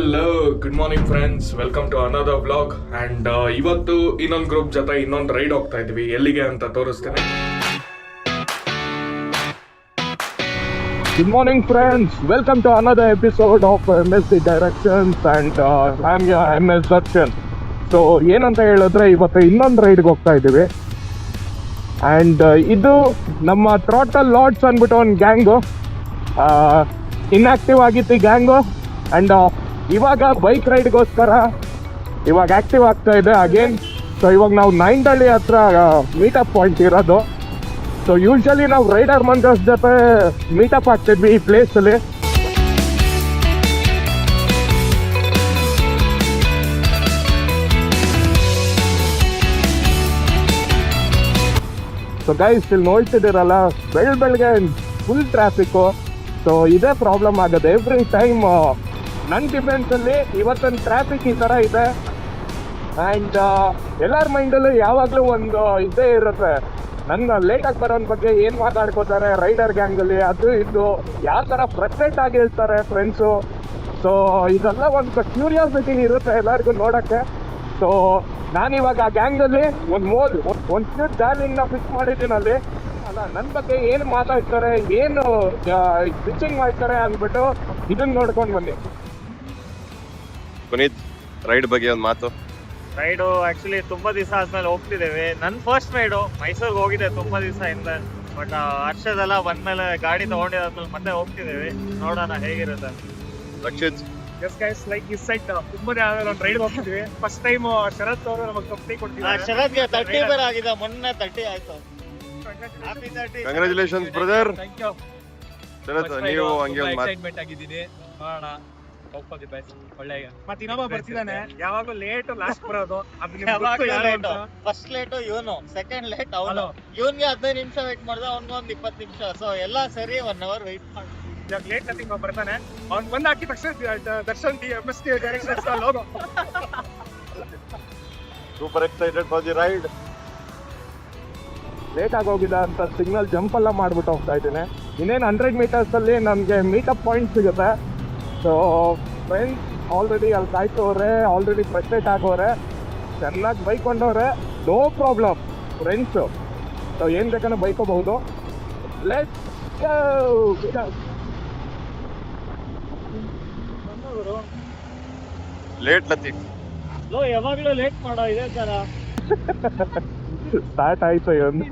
Hello good morning friends, welcome to another vlog. And ಇವತ್ತು ಇನ್ನೊಂದು group ಜೊತೆ ಇನ್ನೊಂದು ರೈಡ್ ಹೋಗ್ತಾ ಇದ್ವಿ. ಎಲ್ಲಿಗೆ ಅಂತ ತೋರಿಸ್ತೇನೆ. Good morning friends, welcome to another episode of MSC directions and I am MS Darshan. So ಏನಂತ ಹೇಳಿದ್ರೆ, ಇವತ್ತು ಇನ್ನೊಂದು ರೈಡ್ಗೆ ಹೋಗ್ತಾ ಇದ್ದೀವಿ. ಆ್ಯಂಡ್ ಇದು ನಮ್ಮ ಥ್ರಾಟಲ್ ಲಾರ್ಡ್ಸ್ ಅಂದ್ಬಿಟ್ಟು ಒಂದು ಗ್ಯಾಂಗು. ಇನ್ಆಕ್ಟಿವ್ ಆಗಿತ್ತು ಈ ಗ್ಯಾಂಗು. ಆ್ಯಂಡ್ ಇವಾಗ ಬೈಕ್ ರೈಡ್ಗೋಸ್ಕರ ಇವಾಗ ಆ್ಯಕ್ಟಿವ್ ಆಗ್ತಾ ಇದೆ ಅಗೇನ್. ಸೊ ಇವಾಗ ನಾವು ನೈನ್ದಳ್ಳಿ ಹತ್ರ ಮೀಟಪ್ ಪಾಯಿಂಟ್ ಇರೋದು. ಸೊ ಯೂಶ್ವಲಿ ನಾವು ರೈಡರ್ ಮಂದರ್ಸ್ ಜೊತೆ ಮೀಟಪ್ ಆಗ್ತಿದ್ವಿ ಈ ಪ್ಲೇಸಲ್ಲಿ. ಸೊ ಗೈಸ್, ಇಲ್ಲಿ ನೋಡ್ತಿದ್ದೀರಲ್ಲ, ಬೆಳಗ್ಗೆ ಫುಲ್ ಟ್ರಾಫಿಕ್ಕು. ಸೊ ಇದೇ ಪ್ರಾಬ್ಲಮ್ ಆಗೋದು ಎವ್ರಿ ಟೈಮ್. ನನ್ನ ಡಿಫೆನ್ಸಲ್ಲಿ ಇವತ್ತೊಂದು ಟ್ರಾಫಿಕ್ ಈ ಥರ ಇದೆ. ಆ್ಯಂಡ್ ಎಲ್ಲರ ಮೈಂಡಲ್ಲೂ ಯಾವಾಗಲೂ ಒಂದು ಇದೇ ಇರುತ್ತೆ, ನನ್ನ ಲೇಟಾಗಿ ಬರೋನ ಬಗ್ಗೆ ಏನು ಮಾತಾಡ್ಕೋತಾರೆ ರೈಡರ್ ಗ್ಯಾಂಗಲ್ಲಿ, ಅದು ಇದು ಯಾವ ಥರ ಫ್ರಸ್ಟ್ರೇಟ್ ಆಗಿರ್ತಾರೆ ಫ್ರೆಂಡ್ಸು. ಸೊ ಇದೆಲ್ಲ ಒಂದು ಕ್ಯೂರಿಯಾಸಿಟಿ ಇರುತ್ತೆ ಎಲ್ಲರಿಗೂ ನೋಡೋಕ್ಕೆ. ಸೊ ನಾನಿವಾಗ ಆ ಗ್ಯಾಂಗಲ್ಲಿ ಒಂದು ಕ್ಯೂಟ್ ಡಾರ್ಲಿಂಗ್ನ ಫಿಕ್ಸ್ ಮಾಡಿದ್ದೀನಿ ಅಲ್ಲಿ. ಅಲ್ಲ, ನನ್ನ ಬಗ್ಗೆ ಏನು ಮಾತಾಡ್ತಾರೆ, ಏನು ಪಿಚಿಂಗ್ ಮಾಡ್ತಾರೆ ಅಂದ್ಬಿಟ್ಟು ಇದನ್ನು ನೋಡ್ಕೊಂಡು ಬನ್ನಿ. ಪುನೀತ್, ರೈಡ್ ಬಗ್ಗೆ ಒಂದು ಮಾತು. ರೈಡು ಆಕ್ಚುಲಿ ತುಂಬಾ ದಿವಸ ಆದ್ಮೇಲೆ ಹೋಗ್ತಿದ್ದೇವೆ. ನನ್ನ ಫಸ್ಟ್ ರೈಡು ಮೈಸೂರಿಗೆ ಹೋಗಿದೆ ತುಂಬಾ ದಿವಸ ಹಿಂದ. ಬಟ್ ಹರ್ಷದೆಲ್ಲ ಬಂದ್ಮೇಲೆ ಗಾಡಿ ತಗೊಂಡಿದ್ದಾದ್ಮೇಲೆ ಮತ್ತೆ ಹೋಗ್ತಿದ್ದೇವೆ. ನೋಡೋಣ ಹೇಗಿರುತ್ತೆ. Rakshit, yes guys, like is site ತುಂಬಾ ಒಂದು ರೈಡ್ ಹೋಗ್ತಿದ್ವಿ. ಫಸ್ಟ್ ಟೈಮ್ ಶರತ್ ಅವರು ನಮಗೆ ಕಂಪ್ನಿ ಕೊಡ್ತಿದ್ದಾರೆ. ಶರತ್ಗೆ 30 ಬೇರೆ ಆಗಿದೆ, ಮೊನ್ನೆ 30 ಆಯ್ತು. Happy 30. Congratulations brother. Thank you. Sharath, ನೀವು ಹಂಗೆ ಒಂದು ಮಾತು. ಎಕ್ಸೈಟ್ಮೆಂಟ್ ಆಗಿದ್ದೀನಿ. ನೋಡೋಣ, ಹೋಗ್ಬೋದು ಬೈಸ್. ಒಳ್ಳೆ ಮತ್ತೆ ಇನ್ನೊಬ್ಬ ಬರ್ತಿದ್ದಾನೆ, ಯಾವಾಗಲೂ ಲೇಟ್ ಲಾಸ್ಟ್ ಬರೋದು. ಫಸ್ಟ್ ಲೇಟು ಇವನು, ಸೆಕೆಂಡ್ ಲೇಟ್ ಅವನು. ಇವನ್ಗೆ 15 ನಿಮಿಷ ವೇಟ್ ಮಾಡ್ದೆ, ಅವ್ನಿಗೆ ಒಂದು 20 ನಿಮಿಷ. ಸೊ ಎಲ್ಲ ಸರಿ 1 hour ವೇಟ್ ಮಾಡಿ. ಇವಾಗ ಲೇಟ್ ನಥಿಂಗ್ ಬರ್ತಾನೆ. ಅವ್ನು ಬಂದು ಹಾಕಿದ ತಕ್ಷಣ Darshan MSC directions logo. Super excited for the ride. ಲೇಟಾಗಿ ಹೋಗಿಲ್ಲ ಅಂತ ಸಿಗ್ನಲ್ ಜಂಪೆಲ್ಲ ಮಾಡಿಬಿಟ್ಟು ಹೋಗ್ತಾ ಇದ್ದೀನಿ. ಇನ್ನೇನು 100 ಮೀಟರ್ಸಲ್ಲಿ ನಮಗೆ ಮೀಟಪ್ ಪಾಯಿಂಟ್ ಸಿಗುತ್ತೆ. ಸೊ ಫ್ರೆಂಡ್ಸ್ ಆಲ್ರೆಡಿ ಅಲ್ಲಿ ಕಾಯ್ತವ್ರೆ, ಆಲ್ರೆಡಿ ಫ್ರಸ್ಟ್ರೇಟ್ ಆಗೋರೆ, ಚೆನ್ನಾಗಿ ಬೈಕ್ ಕೊಂಡವ್ರೆ. No problem friends. ಸೊ ಏನು ಬೇಕಂದ್ರೆ ಬೈಕೋಬಹುದು. Let's go. ಲೇಟ್ ಲತೀಫ್. ಯಾವಾಗ್ಲೂ ಲೇಟ್ ಮಾಡೋ ಇದೇ ತರ. ಸ್ಟಾರ್ಟ್ ಆಯ್ತು ಇವನು.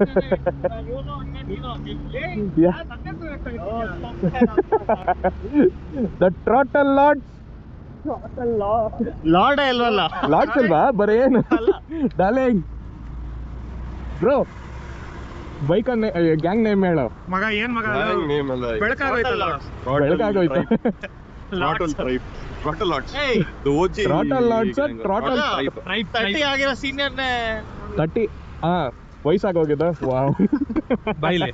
The throttle lords. ಲಾರ್ಡ್ ಇಲ್ವಲ್ಲ, ಲಾರ್ಡ್ಸ್ ಅಲ್ವಾ, ಬರೀ ಏನು darling bro. Bike gang name ಹೇಳು ಮಗ. ಏನ್ ಮಗ, ನೇಮ್ ಅಲ್ಲ, ಬೆಳಕಾಗೋಯ್ತಲ್ಲ. ಬೆಳಕಾಗೋಯ್ತು. Throttle tribe. Throttle lords. The OG throttle lords, throttle 30 ಆಗಿರೋ ಸೀನಿಯರ್ನೇ 30. ವಯಸ್ಸಾಗೋಗಿದೆ. ವಾವ್. ಬೈಲೆ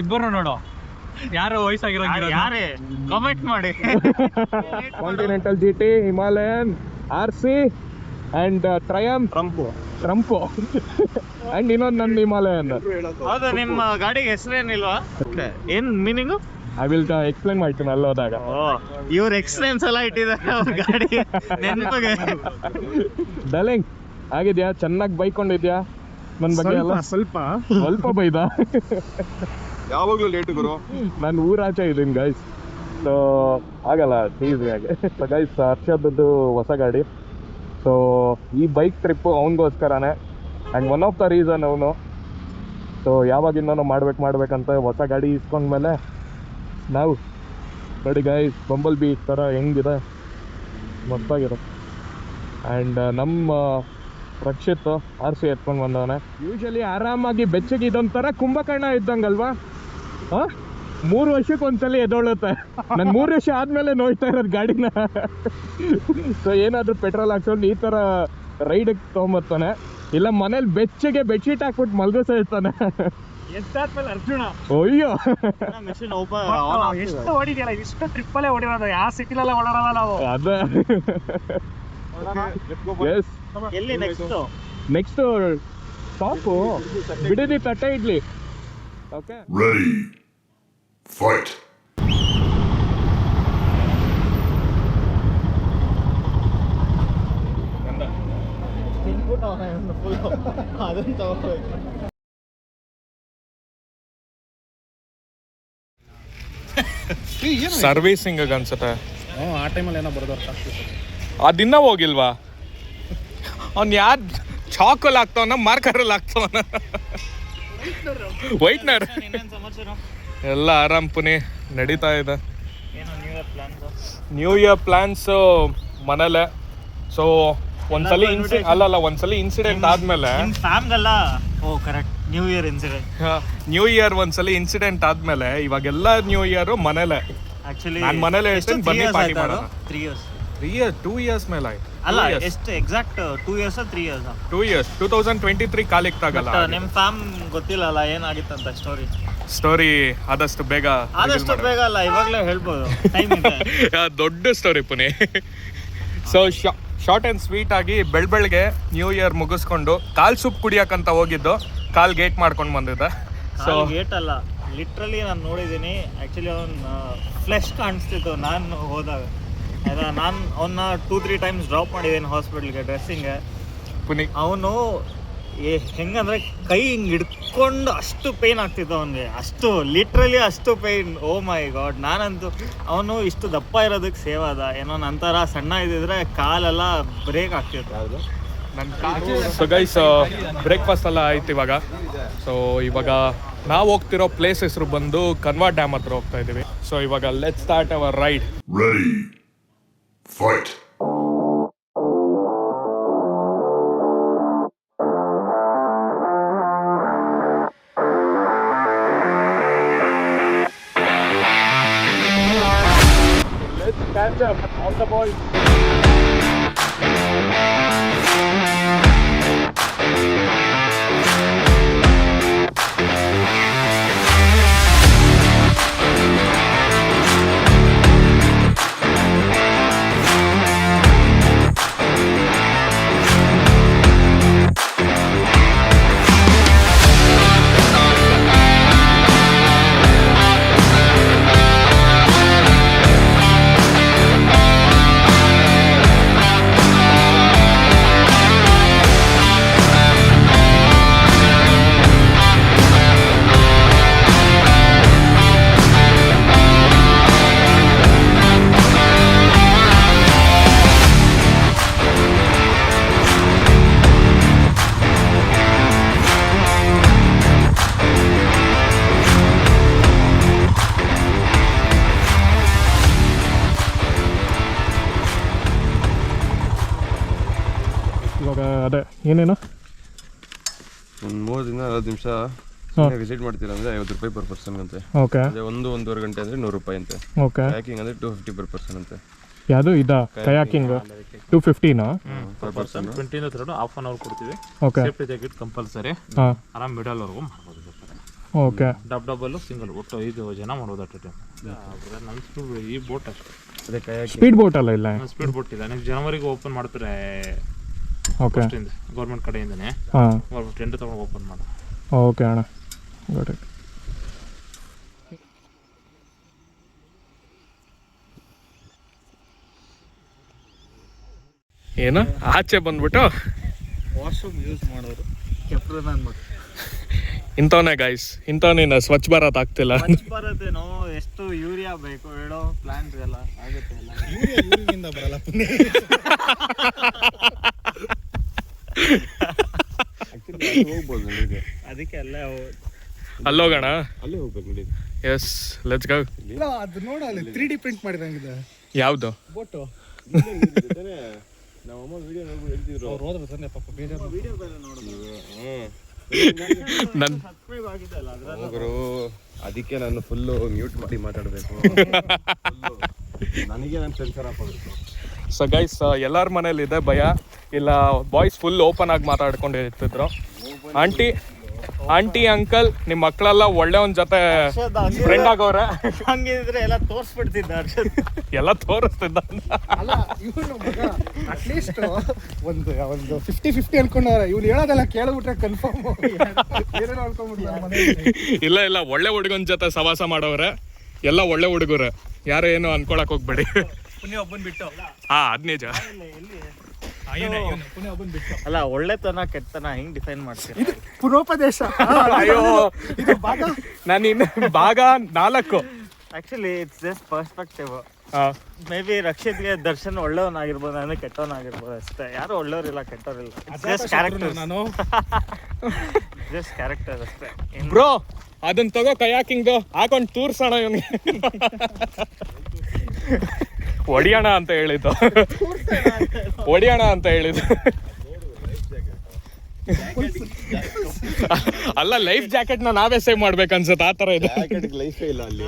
ಇಬ್ಬರು ನೋಡು, ಯಾರು ವಯಸ್ಸಾಗಿರೋ ಯಾರೇ ಕಮೆಂಟ್ ಮಾಡಿ. Continental GT, Himalayan, RC and ಟ್ರಂಪೋ ಅಂಡ್ ಇನ್ನೊಂದು ನನ್ನ ಹಿಮಾಲಯನ್. ಹೌದು, ನಿಮ್ಮ ಗಾಡಿಗೆ ಹೆಸರೇನಿಲ್ವಾ? ಏನ್ ಮೀನಿಂಗು? ಐ ವಿಲ್ ಎಕ್ಸ್ಪ್ಲೇನ್ ಮಾಡ್ತೀನಿ ಅಲ್ಲೋದಾಗ. ಇವ್ರ ಎಕ್ಸ್ಪೀರಿಯನ್ಸ್ ಎಲ್ಲ ಇಟ್ಟಿದ್ದಾರೆ ಅವ್ರ ಗಾಡಿ ನೆನಪಿಗೆ. ಡಾರ್ಲಿಂಗ್ ಆಗಿದ್ಯಾ? ಚೆನ್ನಾಗಿ ಬೈಕೊಂಡಿದ್ಯಾ? ನನ್ನ ಬಗ್ಗೆ ಎಲ್ಲ ಸ್ವಲ್ಪ ಬೈದ. ಯಾವಾಗ್ಲೂ ಲೇಟ್ ಗುರು. ನಾನು ಊರಾಚೆ ಇದ್ದೀನಿ ಗೈಸ್. ಸೊ ಆಗಲ್ಲ ಈಸಿಯಾಗಿ. ಸೊ ಗೈಸ್, ಹರ್ಷದ್ದು ಹೊಸ ಗಾಡಿ. ಸೊ ಈ ಬೈಕ್ ಟ್ರಿಪ್ಪು ಅವನಿಗೋಸ್ಕರನೇ. And one of the reason ಅವನು. ಸೊ ಯಾವಾಗಿಂದನೂ ಮಾಡ್ಬೇಕಂತ ಹೊಸ ಗಾಡಿ ಇಸ್ಕೊಂಡ್ಮೇಲೆ ನಾವು ನೋಡಿ ಗೈಸ್, ಬಂಬಲ್ ಬಿ ಥರ ಹೆಂಗಿದೆ, ಮಸ್ತಾಗಿರೋ. ಆ್ಯಂಡ್ ನಮ್ಮ ರಕ್ಷಿತ್ RC ಎತ್ಕೊಂಡು ಬಂದವನೆ. ಯೂಶಲಿ ಆರಾಮಾಗಿ ಬೆಚ್ಚಗೆ ಇದೊಂಥರ ಕುಂಭಕರ್ಣ ಇದ್ದಂಗಲ್ವಾ? 3 ವರ್ಷಕ್ಕೆ ಒಂದ್ಸಲಿ ಎದೊಳುತ್ತೆ. ನಾನು 3 ವರ್ಷ ಆದಮೇಲೆ ನೋಡ್ತಾ ಇರೋದು ಗಾಡಿನ. ಸೊ ಏನಾದರೂ ಪೆಟ್ರೋಲ್ ಹಾಕ್ಸ್ಕೊಂಡು ಈ ಥರ ರೈಡಿಗೆ ತೊಗೊಂಬರ್ತಾನೆ. ಇಲ್ಲ ಮನೇಲಿ ಬೆಚ್ಚಗೆ ಬೆಡ್ಶೀಟ್ ಹಾಕ್ಬಿಟ್ಟು ಮಲ್ಗೋಸ ಇರ್ತಾನೆ. ಎಷ್ಟಾದ್ಮೇಲೆ ಅರ್ಜುನ. ಅಯ್ಯೋ, ಎಷ್ಟು ಓಡಿದ್ಯಲ್ಲ, ಇಷ್ಟು ಟ್ರಿಪ್ಪಲ್ಲೇ ಓಡಿರೋದು. ಯಾವ ಸಿಟಿಲೆಲ್ಲ ಓಡಾಡಲ್ಲ ನಾವು. ಅದೇ. ಎಸ್, ಎಲ್ಲಿ ನೆಕ್ಸ್ಟ್ ಸ್ಟಾಪು ಬಿಡದಿ ತಟ್ಟೆ idli. Okay, Ready. Fight. Servicing ಅನ್ಸುತ್ತೆ. ಆ ಟೈಮಲ್ಲಿ ಏನೋ ಬರೋದು ಅದಿನ್ನ ಹೋಗಿಲ್ವಾ? ಅವ್ನು ಯಾರು ಚಾಕಲ್ಲಿ ಹಾಕ್ತವನ ಮಾರ್ಕರಲ್ಲಿ ಹಾಕ್ತವನ? ವೈಟ್ನರ್ ಎಲ್ಲ ಆರಾಮ್ ಪುನಿ ನಡೀತಾ ಇದೆ. ನ್ಯೂ ಇಯರ್ ಪ್ಲಾನ್ಸ್ ಮನೇಲೆ. ಸೊ ಒಂದ್ಸಲಿ ಒಂದ್ಸಲಿ ಇನ್ಸಿಡೆಂಟ್ ಆದ್ಮೇಲೆ ನ್ಯೂ ಇಯರ್ ಒಂದ್ಸಲಿ ಇನ್ಸಿಡೆಂಟ್ ಆದ್ಮೇಲೆ ಇವಾಗೆಲ್ಲ ನ್ಯೂ ಇಯರ್ ಮನೇಲೆ. ನಾನು ಮನೇಲೆ ಹೇಳ್ತೀನಿ ಬನ್ನಿ ಪಾರ್ಟಿ ಮಾಡೋಣ. 2 years ಮೇಲೆ ಆಯ್ತು. ಅಲ್ಲ ಎಷ್ಟು ಎಕ್ಸಾಕ್ಟ್ 2 years 3 years 2 years 2023 ಕಾಲಿಗೆ ತಾಗಲ್ಲ. ನಿಮ್ ಫ್ಯಾಮ್ ಗೊತ್ತಿಲ್ಲಲ್ಲ ಏನಾಗಿತ್ತಂತ ಸ್ಟೋರಿ ಆದಷ್ಟು ಬೇಗ ಅಲ್ಲ ಇವಾಗ್ಲೇ ಹೇಳ್ಬೋದು. ಟೈಮ್ ಇದೆ. ದೊಡ್ಡ story Puni. So short and sweet ಆಗಿ ಬೆಳ್ಬೆಳ್ಗೆ ನ್ಯೂ ಇಯರ್ ಮುಗಿಸ್ಕೊಂಡು ಕಾಲ್ ಸೂಪ್ ಕುಡಿಯಕ್ಕಂತ ಹೋಗಿದ್ದು, ಕಾಲ್ ಗೇಟ್ ಮಾಡ್ಕೊಂಡು ಬಂದಿದ್ದೆ. ಸೊ ಗೇಟ್ ಅಲ್ಲ, ಲಿಟ್ರಲಿ ನಾನು ನೋಡಿದ್ದೀನಿ. ಆಕ್ಚುಲಿ ಅವ್ನು ಫ್ಲೆಶ್ ಕಾಣಿಸ್ತಿತ್ತು ನಾನು ಹೋದಾಗ. ನಾನು ಅವನ್ನ 2-3 times ಡ್ರಾಪ್ ಮಾಡಿದ್ದೀನಿ ಹಾಸ್ಪಿಟ್ಲ್ಗೆ ಡ್ರೆಸ್ಸಿಂಗ್. ಅವನು ಹೆಂಗಂದ್ರೆ ಕೈ ಹಿಂಗೆ ಹಿಡ್ಕೊಂಡು ಅಷ್ಟು ಪೇನ್ ಆಗ್ತಿತ್ತು ಅವನಿಗೆ, ಅಷ್ಟು ಲಿಟ್ರಲಿ ಅಷ್ಟು ಪೇನ್. ಓ ಮೈ ಗಾಡ್. ನಾನಂತೂ ಅವನು ಇಷ್ಟು ದಪ್ಪ ಇರೋದಕ್ಕೆ ಸೇವ್ ಆದ. ಏನೋ ನಂತರ ಸಣ್ಣ ಇದ್ದಿದ್ರೆ ಕಾಲೆಲ್ಲ ಬ್ರೇಕ್ ಆಗ್ತಿತ್ತು. ಸೊ ಗೈಸ್ ಬ್ರೇಕ್ಫಾಸ್ಟ್ ಎಲ್ಲ ಆಯ್ತು ಇವಾಗ. ಸೊ ಇವಾಗ ನಾವು ಹೋಗ್ತಿರೋ ಪ್ಲೇಸ್ ಹೆಸರು ಬಂದು ಕನ್ವಾ ಡ್ಯಾಮ್ ಹತ್ರ ಹೋಗ್ತಾ ಇದೀವಿ. ಸೊ ಇವಾಗ let's start our ride. Ready. Fight. Let's catch up all the boys. ಇವಾಗ ಅದೇ ಏನೇನು ಒಂದು 3-4 ನಿಮಿಷ ವಿಸಿಟ್ ಮಾಡ್ತೀರಾ ಅಂದ್ರೆ 50 ರೂಪಾಯಿ ಪರ್ ಪರ್ಸನ್ ಅಂತೆ. ಓಕೆ. ಅದೇ 1-1.5 ಗಂಟೆ ಅಂದ್ರೆ 100 ರೂಪಾಯಿ ಅಂತೆ. ಓಕೆ. ಕಯಾಕಿಂಗ್ ಅಂದ್ರೆ 250 ಪರ್ ಪರ್ಸನ್ ಅಂತೆ. ಯಾವುದು ಇದಾ ಕಯಾಕಿಂಗ್ 250ನಾ per person? 20 half an hour ಕೊಡ್ತೀವಿ. ಓಕೆ. Safety jacket compulsory. ಆರಾಮ್ ಮಿಡಲ್ವರೆಗೂ ಮಾಡ್ಬೋದು. ಓಕೆ. ಡಬಲ್ ಸಿಂಗಲ್ ಒಟ್ಟು 5 ಜನ ಮಾಡ್ಬೋದು ಅಟ್ ಟೈಮ್. ನಮ್ದು ಈ ಬೋಟ್ ಅಷ್ಟೇ. ಅದೇ ಕಯಾಕಿಂಗ್ ಸ್ಪೀಡ್ ಬೋಟ್ ಅಲ್ಲ ಇಲ್ಲ? ಸ್ಪೀಡ್ ಬೋಟ್ ಇದೆ. ನೆಕ್ಸ್ಟ್ ಜನವರಿಗೆ ಓಪನ್ ಮಾಡ್ತಾರೆ. ಓಕೆ. ಗೌರ್ಮೆಂಟ್ ಕಡೆಯಿಂದನೇ ಟೆಂಡರ್ ತಗೊಂಡು ಓಪನ್ ಮಾಡ. ಓಕೆ ಅಣ್ಣ, ಗಾಟ್ ಇಟ್. ಏನು ಆಚೆ ಬಂದ್ಬಿಟ್ಟು ವಾಶ್ರೂಮ್ ಯೂಸ್ ಮಾಡೋರು ಕೆಪ್ರನ್ ಅಂದ್ಬಿಟ್ಟು ಇಂಥವನೇ ಗೈಸ್, ಇಂಥವನೇನ ಸ್ವಚ್ಛ ಭಾರತ್ ಆಗ್ತಿಲ್ಲ. ಬರತ್ತೇನೋ, ಎಷ್ಟು ಯೂರಿಯಾ ಬೇಕು ಹೇಳೋ ಪ್ಲಾಂಟ್ ಎಲ್ಲ ಆಗುತ್ತೆ. ಎಲ್ಲ ಬರಲ್ಲ ಹೋಗ್ಬೋದು ಅದಕ್ಕೆ ಅಲ್ಲೋಗೋಣ. ಅಲ್ಲಿ ಹೋಗ್ಬೇಕು ನೋಡಿ. Yes let's go. ಅದು ನೋಡಲ್ಲ 3D ಪ್ರಿಂಟ್ ಮಾಡಿದಂಗಿದೆ. ಯಾವುದು ಬೋಟು ನಾವು ಅಮ್ಮ ವಿಡಿಯೋ ನೋಡಿ ಹೇಳ್ತಿದ್ರು. ಅವ್ರು ಹೋದ್ರೆ ತಾನೆ ಪಾಪ ಬೇಜಾರು. ವಿಡಿಯೋ ಬೇರೆ ನೋಡೋದು. ನನ್ನ ಸಬ್ಸ್ಕ್ರೈಬ್ ಆಗಿದ್ದಲ್ಲ ಹೋಗರು, ಅದಕ್ಕೆ ನಾನು ಫುಲ್ಲು ಮ್ಯೂಟ್ ಮಾಡಿ ಮಾತಾಡಬೇಕು. ನನಗೆ ನನ್ನ ಸೆನ್ಸರ್ ಆಫ್ ಆಗುತ್ತೆ. ಸೊ ಗೈಸ್ ಎಲ್ಲರ ಮನೇಲಿ ಇದೆ ಭಯ ಇಲ್ಲ. ಬಾಯ್ಸ್ ಫುಲ್ ಓಪನ್ ಆಗಿ ಮಾತಾಡ್ಕೊಂಡು ಇರ್ತಿದ್ರು. ಆಂಟಿ ಅಂಕಲ್ ನಿಮ್ಮ ಮಕ್ಕಳೆಲ್ಲ ಒಳ್ಳೆ ಒಂದ್ ಜೊತೆ ಫ್ರೆಂಡ್ ಆಗೋರೆ. ಹಂಗಿದ್ರೆ ಎಲ್ಲ ತೋರಿಸ್ಬಿಡ್ತಿದ್ದ ಅರ್ಷದ್. ಎಲ್ಲ ತೋರಿಸ್ತಿದ್ದ. ಅಲ್ಲ ಇವನು ಮಗ ಅಟ್ಲೀಸ್ಟ್ ಒಂದು 50-50 ಅನ್ಕೊಂಡವ್ರೆ. ಇವ್ನು ಹೇಳೋದೆಲ್ಲ ಕೇಳ್ಬಿಟ್ರೆ ಕನ್ಫರ್ಮ್ ಏನೇನೋ ಅನ್ಕೊಂಡ್ಬಿಟ್ರೆ. ಇಲ್ಲ ಒಳ್ಳೆ ಹುಡುಗನ ಜೊತೆ ಸವಾಸ ಮಾಡೋರೆ, ಎಲ್ಲ ಒಳ್ಳೆ ಹುಡುಗರು, ಯಾರು ಏನು ಅನ್ಕೊಳಕ್ ಹೋಗ್ಬೇಡಿ. ಒಬ್ಬನ್ ಬಿಟ್ಟು ಅದ್ ನಿಜ. ಅಲ್ಲ ಒಳ್ಳೆತನ ಕೆಟ್ಟತನ ಹೆಂಗ್ ಡಿಫೈನ್ ಮಾಡ್ತೀರಾ? ಪುನೋಪದೇಶ. ಅಯ್ಯೋ ಇದು ಭಾಗ ನಾನು ಇನ್ನು ಭಾಗ 4. Actually it's just perspective. Maybe ರಕ್ಷಿತ್ಗೆ ದರ್ಶನ್ ಒಳ್ಳೆಯವನಾಗಿರ್ಬೋದು, ನನಗೆ ಕೆಟ್ಟವನಾಗಿರ್ಬೋದು ಅಷ್ಟೇ. ಯಾರು ಒಳ್ಳೆಯವರಿಲ್ಲ, ಕೆಟ್ಟವರಿಲ್ಲ. ಜಸ್ಟ್ ಕ್ಯಾರೆಕ್ಟರ್, ನಾನು ಜಸ್ಟ್ ಕ್ಯಾರೆಕ್ಟರ್ ಅಷ್ಟೇ. ಬ್ರೋ ಅದನ್ನ ತಗೋ ಕಯಾಕಿಂಗ್ದು ಹಾಕೊಂಡು ತೂರ್ಸೋಣ ಇವನಿಗೆ. ಹೊಡಿಯೋಣ ಅಂತ ಹೇಳಿದ್ದು, ಹೊಡಿಯೋಣ ಅಂತ ಹೇಳಿದ್ದು. ಅಲ್ಲ ಲೈಫ್ ಜಾಕೆಟ್ನ ನಾವೇ ಸೇವ್ ಮಾಡ್ಬೇಕು ಅನ್ಸುತ್ತೆ, ಆ ಥರ ಇದೆ. ಲೈಫೇ ಇಲ್ಲ ಅಲ್ಲಿ.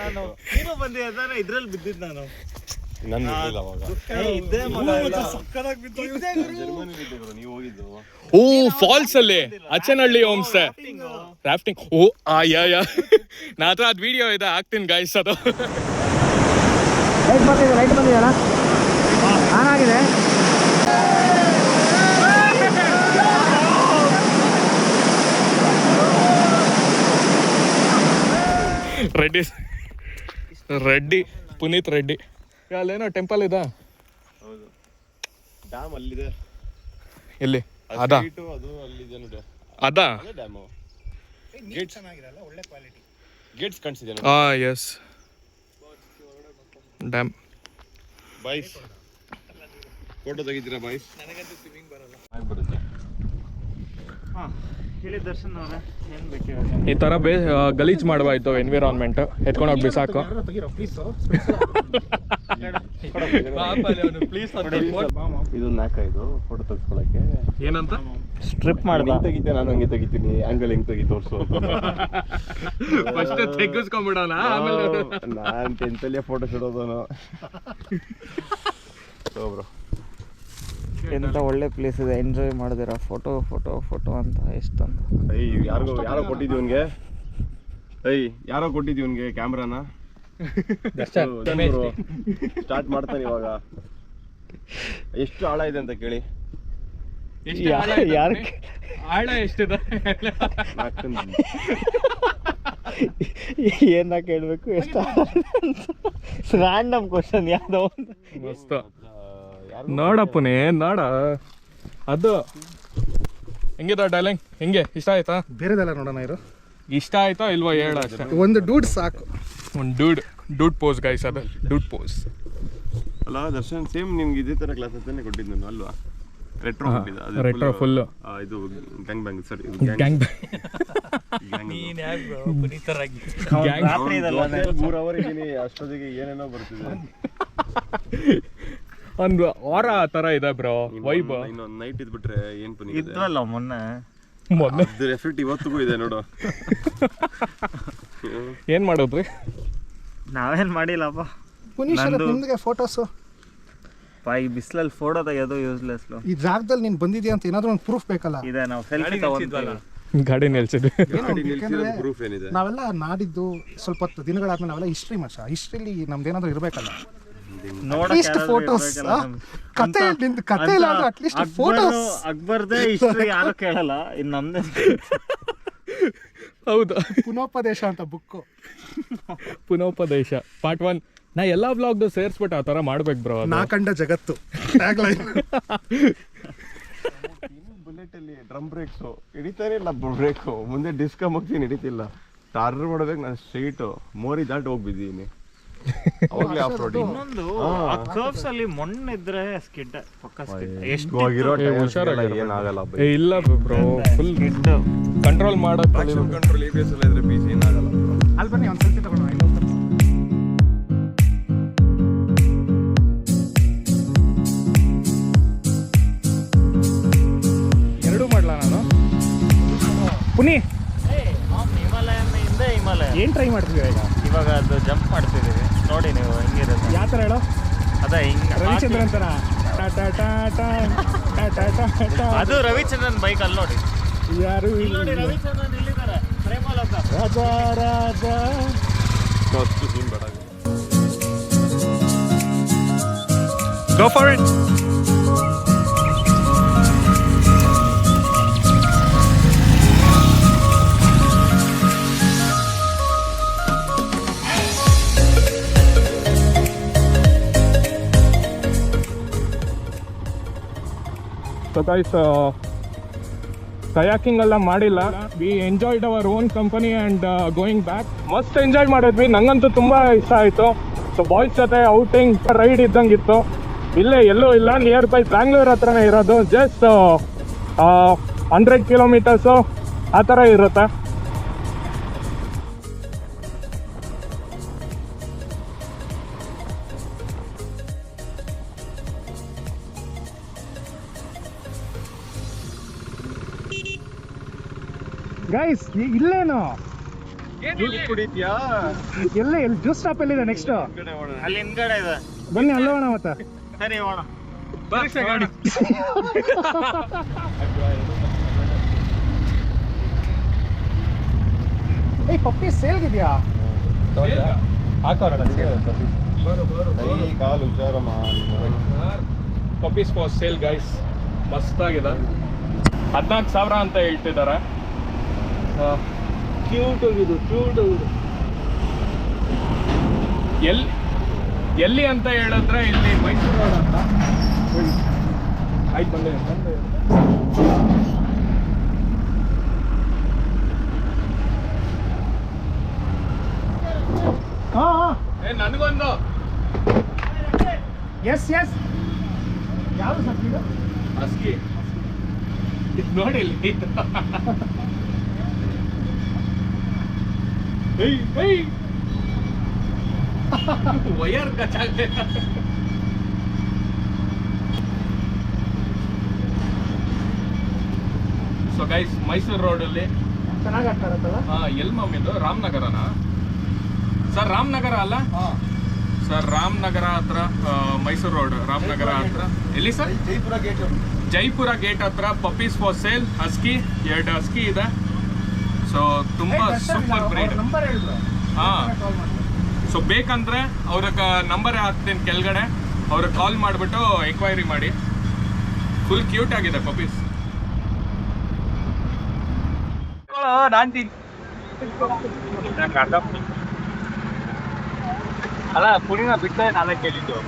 ನಾನು ನೀನು ಬಂದಿದ್ದಾನೆ, ಇದ್ರಲ್ಲಿ ಬಿದ್ದಿದ್ದು ನಾನು. ನನ್ನ ಅವಾಗ ಇದ್ದೇ ಮಗ ಎಲ್ಲ. ನೀವು ಹೋಗಿದ್ದು ಓ ಫಾಲ್ಸ್ ಅಲ್ಲಿ ಅಚ್ಚನಹಳ್ಳಿ ಹೋಮ್ಸ್ ರಾಫ್ಟಿಂಗ್. ಓ ಯಾ ನಾ ಹತ್ರ ಅದು ವಿಡಿಯೋ ಇದೆ, ಹಾಕ್ತೀನಿ ಗೈಸ್. ಅದು ಲೈಟ್ ಬಂದಿದೆಯಲ್ಲ ಆನ್ ಆಗಿದೆ. ರೆಡ್ಡಿ ಪುನೀತ್ ರೆಡ್ಡಿ. ಅಲ್ಲೇನೋ ಟೆಂಪಲ್ ಇದೆ. ಹೌದು, ಡ್ಯಾಮ್ ಅಲ್ಲಿದೆ. ಎಲ್ಲಿ? ಅದಾ ಅದು ಅಲ್ಲಿದೆ ನೋಡಿ, ಅದಾ ಡ್ಯಾಮು. ಚೆನ್ನಾಗಿರಲ್ಲ, ಒಳ್ಳೆ ಕ್ವಾಲಿಟಿ. ಗೇಟ್ಸ್ ಕಾಣಿಸಿದೆ ಎಸ್ ಡ್ಯಾಮ್. ಬಾಯ್ಸ್ ಫೋಟೋ ತೆಗಿತೀರಾ ಬಾಯ್ಸ್? ನನಗಂತೂ ಸ್ವಿಮ್ಮಿಂಗ್ ಬರಲ್ಲ. ಬರುತ್ತೆ. ಹೇಳಿ ದರ್ಶನ್ ಅವರೇ, ಏನು ಬೇಕು? ಈ ಥರ ಗಲೀಜ್ ಮಾಡಬಾಯ್ತು ಎನ್ವಿರಾನ್ಮೆಂಟ್, ಎತ್ಕೊಂಡೋಗಿ ಬಿಸಾಕು. ಇದು ನಾಕ, ಇದು ಫೋಟೋ ತೆಗಿಸ್ಕೊಳಕ್ಕೆ ಏನಂತ ಸ್ಟ್ರಿಪ್ ಮಾಡ್ದ. ತೆಗಿತೆ, ನಾನು ಹಂಗೆ ತೆಗಿತೀನಿ. ಆಂಗಲ್ ಹೆಂಗ್ ತೆಗಿ ತೋರ್ಸು. ಫಸ್ಟ್ ತೆಗಿಸ್ಕೊಂಡ್ಬಿಡೋಣ, ಆಮೇಲೆ ನಾನು 10th ಅಲ್ಲೇ ಫೋಟೋ ಶೂಟೋದನು. ಬ್ರೋ ಎಂತ ಒಳ್ಳೆ ಪ್ಲೇಸ್ ಇದೆ, ಎಂಜಾಯ್ ಮಾಡಿದಿರ. ಫೋಟೋ ಫೋಟೋ ಫೋಟೋ ಅಂತ ಎಷ್ಟು ಅಂತ. ಯಾರೋ ಕೊಟ್ಟಿದ್ವಿ ಇವನ್ಗೆ. ಯಾರೋ ಕೊಟ್ಟಿದ್ವಿ ಇವನ್ಗೆ ಕ್ಯಾಮ್ರಾನ. ಸ್ಟಾರ್ಟ್ ಮಾಡ್ತಾನೆ ಇವಾಗ. ಎಷ್ಟು ಆಳ ಇದೆ ಅಂತ ಕೇಳಿ. ಆಳ ಎಷ್ಟಿದೆ? ಏನ ಕೇಳಬೇಕು, ಎಷ್ಟು ರ್ಯಾಂಡಮ್ ಕ್ವಶನ್ ಯಾವ್ದೋ ಮಸ್ತ್. ನೋಡಪ್ಪನೇ ನೋಡ, ಅದು ಹೆಂಗಿದೆ ಡೈಲಾಗ್? ಹೆಂಗೆ ಇಷ್ಟ ಆಯ್ತಾ? ಬೇರೆದೆಲ್ಲ ನೋಡೋಣ ಇರು. ಇಷ್ಟ ಆಯ್ತಾ ಇಲ್ವಾ ಹೇಳ ಅಷ್ಟೇ. ಒಂದು ಡೂಡ್ ಸಾಕು. ಒಂದು ಡೂಡ್ ಪೋಸ್ ಗೈಸ್, ಅದು ಡೂಡ್ ಪೋಸ್. ಅಲ್ಲ ದರ್ಶನ್, ಸೇಮ್ ನಿಮ್ಗೆ ಇದೇ ತರ ಕ್ಲಾಸ್ ಅಂತಾನೆ ಕೊಟ್ಟಿದ್ದು ನಾನು ಅಲ್ವಾ? ರೆಟ್ರೋ ಕೊಟ್ಟಿದ್ದ. ರೆಟ್ರೋ ಫುಲ್ ಇದು ಗ್ಯಾಂಗ್ ಬ್ಯಾಂಗ್ ಸರ್, ಇದು ಗ್ಯಾಂಗ್ ರಾತ್ರಿ ಇದಲ್ಲ 3 ಅವರ್ ಇದ್ದೀನಿ, ಅಷ್ಟೊತ್ತಿಗೆ ಏನೇನೋ ಬರ್ತಿದೆ. ಒಂದು ವಾರ ಆ ಥರ ಇದೆ ಬ್ರೋ ವೈಬ್. ಇನ್ನೊಂದು ನೈಟ್ ಇದ್ಬಿಟ್ರೆ ಏನ್ ಪುನಿ ಇದ್ವಲ್ಲ ಮೊನ್ನೆ. ಅದ್ರ ಎಫೆಕ್ಟ್ ಇವತ್ತಿಗೂ ಇದೆ ನೋಡು. ಏನ್ ಮಾಡೋದ್ರಿ? ನಾವೇನ್ ಮಾಡಿಲ್ಲಪ್ಪ. ನಿಮ್ಗೆ ಫೋಟೋಸು ಈ ಬಿಸಿಲಲ್ಲಿ ಫೋಟೋ ತೆಗೆಯೋದು ಯೂಸ್ಲೆಸ್. ಈ ಜಾಗದಲ್ಲಿ ನೀನು ಬಂದಿದ್ಯಾ ಅಂತ ಏನಾದ್ರು ಒಂದು ಪ್ರೂಫ್ ಬೇಕಲ್ಲ. ಇದೆ, ನಾವು ಸೆಲ್ಫಿ ತಗೊಂಡ್ವಲ್ಲ, ಗಾಡಿ ನಿಲ್ಸಿದ್ವಿ. ಪ್ರೂಫ್ ಏನಿದೆ? ನಾವೆಲ್ಲ ನಾಡಿದ್ದು ಸ್ವಲ್ಪ ಹೊತ್ತು ದಿನಗಳಾದ್ಮೇಲೆ ನಾವೆಲ್ಲ ಹಿಸ್ಟ್ರಿ ಮಚ್ಚ. ಹಿಸ್ಟ್ರಿಲಿ ನಮ್ದೇನಾದ್ರು ಇರ್ಬೇಕಲ್ಲ. At least photos. ಕತೆ ಇಲ್ಲ ಅಂದ್ರೆ ಅಟ್ಲೀಸ್ಟ್ ಫೋಟೋಸ್. ಅಕ್ಬರ್ದೇ ಹಿಸ್ಟ್ರಿ ಯಾರು ಕೇಳಲ್ಲ, ಇನ್ನು ನಮ್ದೇ. ಹೌದು, ಪುನೋಪದೇಶ ಅಂತ ಬುಕ್ಕು. ಪುನೋಪದೇಶ ಪಾರ್ಟ್ 1. ನಾ ಎಲ್ಲಾ ಬ್ಲಾಗ್ದು ಸೇರಿಸ್ಬಿಟ್ಟು ಆ ಥರ ಮಾಡ್ಬೇಕು ಬ್ರೋ. ನಾ ಕಂಡ ಜಗತ್ತು ಬುಲೆಟ್ ಅಲ್ಲಿ ಡ್ರಮ್ ಬ್ರೇಕ್ಸು ಹಿಡಿತಾನೆ ಇಲ್ಲ, ಬ್ರೇಕು ಮುಂದೆ ಡಿಸ್ಕಮ್ ಹೋಗ್ತೀನಿ ಹಿಡಿತಿಲ್ಲ. ಟಾರ್ನರ್ ಮಾಡ್ಬೇಕು, ನಾನು ಸ್ಟ್ರೈಟು ಮೋರಿ ದಾಟಿ ಹೋಗ್ಬಿದ್ದೀನಿ. ಅವಾಗಲೇ ಆಫ್ ರೋಡ್. ಇನ್ನೊಂದು ಕರ್ವ್ಸ್ ಅಲ್ಲಿ ಮಣ್ಣಿದ್ರೆ ಸ್ಕಿಡ್ ಪಕ್ಕ ಸ್ಕಿಡ್. ಎಷ್ಟು ಹೋಗಿರೋ ಹುಷಾರಾಗಿ ಏನಾಗಲ್ಲ. ಇಲ್ಲ ಬ್ರೋ, ಫುಲ್ ಕಂಟ್ರೋಲ್ ಮಾಡೋದು. ಕಂಟ್ರೋಲ್ ABS ಎಲ್ಲ ಇದ್ರೆ ಬೀಸಿ ಏನಾಗಲ್ಲ. ಅಲ್ಲಿ ಬನ್ನಿ ಒಂದು ಸೆಲ್ಫಿ ತಗೊಳ್ಳೋಣ. ಎರಡೂ ಮಾಡ್ಲಾ ನಾನು? ಪುನಿ ಹಿಮಾಲಯದಿಂದ ಹಿಮಾಲಯ ಏನ್ ಟ್ರೈ ಮಾಡ್ತೀವಿ ಈಗ? ಇವಾಗ ಅದು ಜಂಪ್ ಮಾಡ್ತಿದ್ದೀವಿ ನೋಡಿ ನೀವು, ಹೆಂಗಿರುತ್ತೆ. ಯಾವ ಥರ ಹೇಳೋ? ಅದೇ ಹಿಂಗೆ ರವಿಚಂದ್ರನ್ ಥರ ಅದು ರವಿಚಂದ್ರನ್ ಬೈಕ್. ಅಲ್ಲಿ ನೋಡಿ, ಯಾರು ಇಲ್ಲಿ ನೋಡಿ ರವಿಚಂದ್ರನ್ ಇಲ್ಲಿದ್ದಾರೆ. ಪ್ರೇಮಲೋಕ ರಾಜ ರಾಜ. ಅಷ್ಟು ಸೀನ್ ಬೇಡ. Go for it. So guys kayaking ಎಲ್ಲ ಮಾಡಿಲ್ಲ. We enjoyed our own company and going back. ಮಸ್ತ್ ಎಂಜಾಯ್ ಮಾಡಿದ್ವಿ, ನಂಗಂತೂ ತುಂಬ ಇಷ್ಟ ಆಯಿತು. ಸೊ ಬಾಯ್ಸ್ ಜೊತೆ ಔಟಿಂಗ್ ರೈಡ್ ಇದ್ದಂಗೆ ಇತ್ತು. ಇಲ್ಲೇ ಎಲ್ಲೂ ಇಲ್ಲ, ನಿಯರ್ ಬೈ ಬ್ಯಾಂಗ್ಳೂರ್ ಹತ್ರನೇ ಇರೋದು. ಜಸ್ಟ್ 100 ಕಿಲೋಮೀಟರ್ಸು ಆ ಥರ ಇರುತ್ತೆ. ಗೈಸ್ ಇಲ್ಲೇನು ಕುಡಿತ್ಯಾ ಎಲ್ಲೇ ಎಲ್ಲಿ ಜ್ಯೂಸ್ ಸ್ಟಾಪ್ ಎಲ್ಲಿದೆ ನೆಕ್ಸ್ಟ್? ಅಲ್ಲಿ ಹಿಂದ್ಗಡೆ ಇದೆ. ಬನ್ನಿ ಅಲ್ಲೋಣ ಮತ್ತೆ. ಸರಿ ಹೋಣ. ಏಯ್ ಪಪ್ಪಿ ಸೇಲ್ಗಿದ್ಯಾ? ಕಾಲು ವಿಚಾರ ಪಪ್ಪೀಸ್ ಫಾರ್ ಸೇಲ್ ಗೈಸ್. ಮಸ್ತಾಗಿದೆ. 14,000 ಅಂತ ಹೇಳ್ತಿದ್ದಾರೆ. ಕ್ಯೂಟ್ ಹೋಗಿದ್ದು, ಕ್ಯೂಟ್ ಹೋಗಿದ್ದು. ಎಲ್ಲಿ ಅಂತ ಹೇಳಿದ್ರೆ ಇಲ್ಲಿ ಮೈಸೂರು ರೋಡ್ ಅಂತ. ಆಯ್ತು ಬಂದೆ. ನನಗೊಂದು ಎಸ್ ಯಾವುದು ಸರ್ ಇದು? ಹಸ್ಕಿ ನೋಡಿ ಇಲ್ಲಿ. ವಯರ್ ಕಚಾಗೆ. ಸೊ ಗೈಸ್ ಮೈಸೂರು ರೋಡಲ್ಲಿ ಚೆನ್ನಾಗಿ ಆಗ್ತಾ ಇರುತ್ತಲ್ಲ? ಎಲ್ಲಿ ಮಮ್ಮಿದು? ರಾಮನಗರನಾ ಸರ್? ರಾಮನಗರ ಅಲ್ಲ ಸರ್, ರಾಮನಗರ ಹತ್ರ ಮೈಸೂರು ರೋಡ್, ರಾಮನಗರ ಹತ್ರ. ಎಲ್ಲಿ ಸರ್? ಜೈಪುರ ಗೇಟ್ ಹತ್ರ ಪಪ್ಪೀಸ್ ಫಾರ್ ಸೇಲ್. ಹಸ್ಕಿ 2 ಹಸ್ಕಿ ಇದೆ. ಸೊ ತುಂಬ ಸೂಪರ್ ಬ್ರೀಡ್. ನಂಬರ್ ಹೇಳಿದ್ರು. ಹಾಂ, ಸೊ ಬೇಕಂದ್ರೆ ಅವ್ರಿಗೆ ನಂಬರ್ ಹಾಕ್ತೀನಿ ಕೆಳಗಡೆ, ಅವ್ರಿಗೆ ಕಾಲ್ ಮಾಡಿಬಿಟ್ಟು ಎಂಕ್ವೈರಿ ಮಾಡಿ. ಫುಲ್ ಕ್ಯೂಟ್ ಆಗಿದೆ ಪಪ್ಪೀಸ್. ಅಲ್ಲ ಪುಡಿನ ಬಿಟ್ಟರೆ ನಾನೇ ಕೇಳಿದ್ದು.